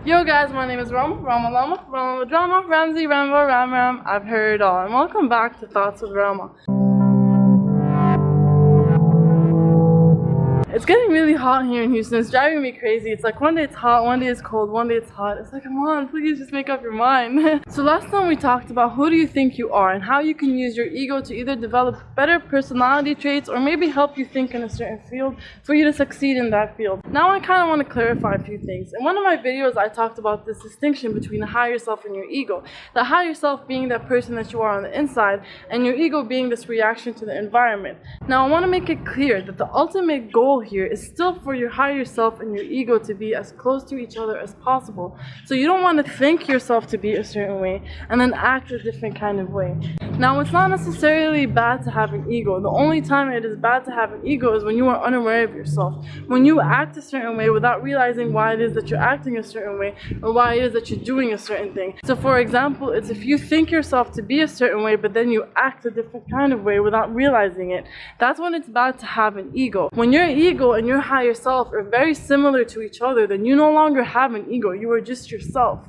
Yo guys, my name is Rama Lama, Rama Drama, Ramsey, Rambo, Ram. I've heard it all, and welcome back to Thoughts with Rama. It's getting really hot here in Houston. It's driving me crazy. It's like one day it's hot, one day it's cold, one day it's hot. It's like, come on, please just make up your mind. So last time we talked about who do you think you are and how you can use your ego to either develop better personality traits or maybe help you think in a certain field for you to succeed in that field. Now I kind of want to clarify a few things. In one of my videos, I talked about this distinction between the higher self and your ego. The higher self being that person that you are on the inside, and your ego being this reaction to the environment. Now I want to make it clear that the ultimate goal here is still for your higher self and your ego to be as close to each other as possible. So you don't want to think yourself to be a certain way and then act a different kind of way. Now it's not necessarily bad to have an ego. The only time it is bad to have an ego is when you are unaware of yourself. When you act a certain way without realizing why it is that you're acting a certain way or why it is that you're doing a certain thing. So for example, it's if you think yourself to be a certain way but then you act a different kind of way without realizing it. That's when it's bad to have an ego. When your ego and your higher self are very similar to each other, then you no longer have an ego. You are just yourself.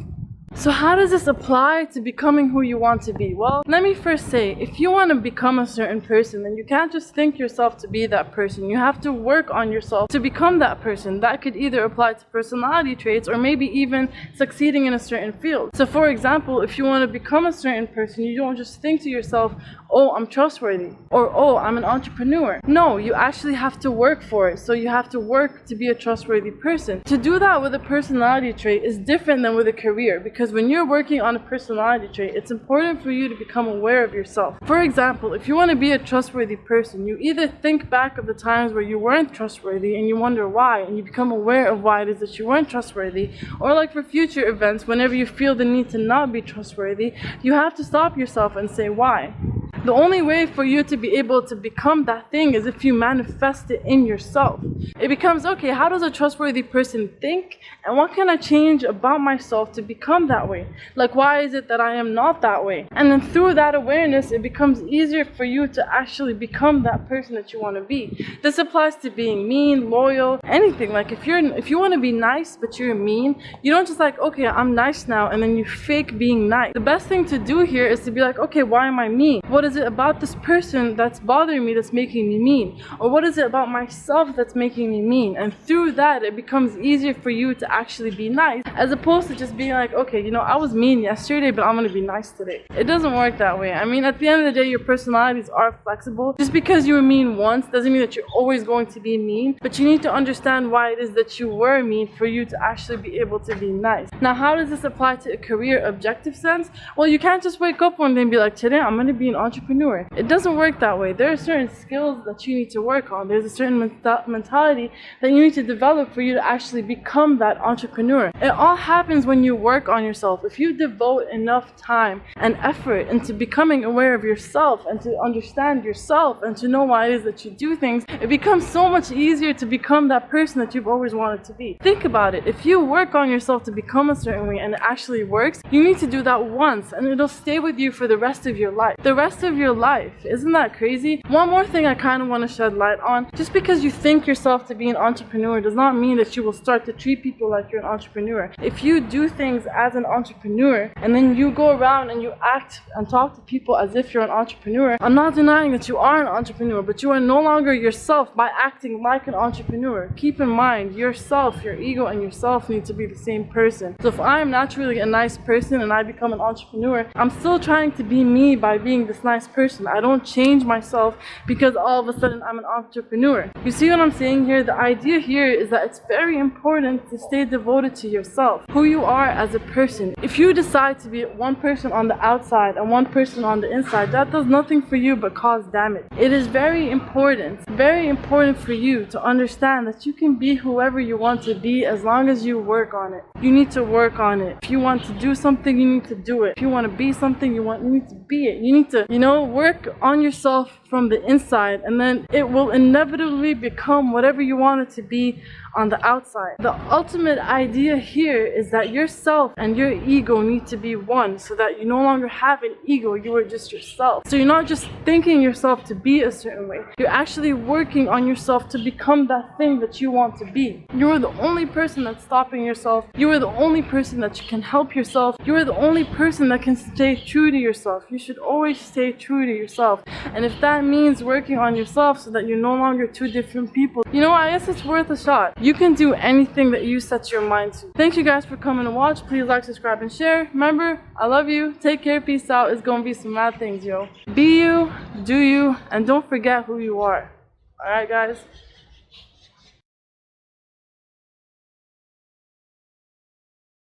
So how does this apply to becoming who you want to be? Well, let me first say, if you want to become a certain person, then you can't just think yourself to be that person. You have to work on yourself to become that person. That could either apply to personality traits or maybe even succeeding in a certain field. So for example, if you want to become a certain person, you don't just think to yourself, oh, I'm trustworthy, or oh, I'm an entrepreneur. No, you actually have to work for it. So you have to work to be a trustworthy person. To do that with a personality trait is different than with a career, because when you're working on a personality trait, it's important for you to become aware of yourself. For example, if you want to be a trustworthy person, you either think back of the times where you weren't trustworthy and you wonder why, and you become aware of why it is that you weren't trustworthy, or like for future events, whenever you feel the need to not be trustworthy, you have to stop yourself and say why. The only way for you to be able to become that thing is if you manifest it in yourself. It becomes, okay, how does a trustworthy person think? And what can I change about myself to become that way? Like, why is it that I am not that way? And then through that awareness, it becomes easier for you to actually become that person that you want to be. This applies to being mean, loyal, anything. Like if you want to be nice, but you're mean, you don't just like, okay, I'm nice now, and then you fake being nice. The best thing to do here is to be like, okay, why am I mean? What is it about this person that's bothering me that's making me mean? Or what is it about myself that's making me mean? And through that, it becomes easier for you to actually be nice, as opposed to just being like, okay, I was mean yesterday, but I'm gonna be nice today. It doesn't work that way. I mean, at the end of the day, your personalities are flexible. Just because you were mean once doesn't mean that you're always going to be mean, but you need to understand why it is that you were mean for you to actually be able to be nice. Now, how does this apply to a career objective sense? Well, you can't just wake up one day and be like, today I'm gonna be an entrepreneur. It doesn't work that way. There are certain skills that you need to work on. There's a certain mentality that you need to develop for you to actually become that entrepreneur. It all happens when you work on yourself. If you devote enough time and effort into becoming aware of yourself and to understand yourself and to know why it is that you do things, it becomes so much easier to become that person that you've always wanted to be. Think about it. If you work on yourself to become a certain way and it actually works, you need to do that once and it'll stay with you for the rest of your life. The rest of your life. Isn't that crazy? One more thing I kind of want to shed light on. Just because you think yourself to be an entrepreneur does not mean that you will start to treat people like you're an entrepreneur. If you do things as an entrepreneur and then you go around and you act and talk to people as if you're an entrepreneur, I'm not denying that you are an entrepreneur, but you are no longer yourself by acting like an entrepreneur. Keep in mind, yourself, your ego and yourself need to be the same person. So if I am naturally a nice person and I become an entrepreneur, I'm still trying to be me by being this nice person. I don't change myself because all of a sudden I'm an entrepreneur. You see what I'm saying here? The idea here is that it's very important to stay devoted to yourself, who you are as a person. If you decide to be one person on the outside and one person on the inside, that does nothing for you but cause damage. It is very important for you to understand that you can be whoever you want to be as long as you work on it. You need to work on it. If you want to do something, you need to do it. If you want to be something, you need to be it. You need to, know, work on yourself from the inside, and then it will inevitably become whatever you want it to be on the outside. The ultimate idea here is that yourself and your ego need to be one, so that you no longer have an ego, you are just yourself. So you're not just thinking yourself to be a certain way, you're actually working on yourself to become that thing that you want to be. You are the only person that's stopping yourself. You are the only person that can help yourself. You are the only person that can stay true to yourself. You should always stay true to yourself. And if that means working on yourself so that you're no longer two different people, you know, I guess it's worth a shot. You can do anything that you set your mind to. Thank you guys for coming to watch. Please like, subscribe, and share. Remember, I love you. Take care. Peace out. It's gonna be some mad things, yo. Be you, do you, and don't forget who you are. Alright, guys?